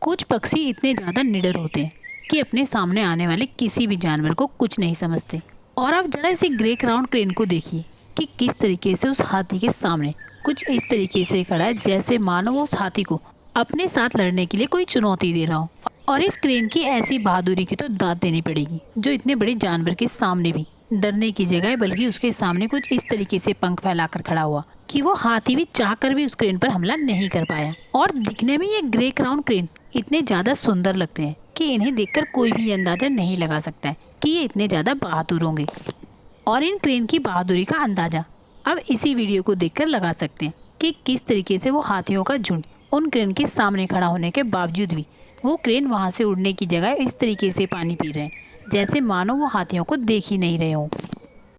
कुछ पक्षी इतने ज़्यादा निडर होते हैं कि अपने सामने आने वाले किसी भी जानवर को कुछ नहीं समझते। और आप जरा इसी ग्रे क्राउन क्रेन को देखिए कि किस तरीके से उस हाथी के सामने कुछ इस तरीके से खड़ा है जैसे मानो वो उस हाथी को अपने साथ लड़ने के लिए कोई चुनौती दे रहा हो। और इस क्रेन की ऐसी बहादुरी की तो दाद देनी पड़ेगी, जो इतने बड़े जानवर के सामने भी डरने की जगह बल्कि उसके सामने कुछ इस तरीके से पंख फैलाकर खड़ा हुआ कि वो हाथी भी चाहकर भी उस क्रेन पर हमला नहीं कर पाया। और दिखने में ये ग्रे क्राउन क्रेन इतने ज़्यादा सुंदर लगते हैं कि इन्हें देखकर कोई भी अंदाजा नहीं लगा सकता है कि ये इतने ज़्यादा बहादुर होंगे। और इन क्रेन की बहादुरी का अंदाज़ा अब इसी वीडियो को देखकर लगा सकते हैं कि किस तरीके से वो हाथियों का झुंड उन क्रेन के सामने खड़ा होने के बावजूद भी वो क्रेन वहाँ से उड़ने की जगह इस तरीके से पानी पी रहे हैं जैसे मानो वो हाथियों को देख ही नहीं रहे हों।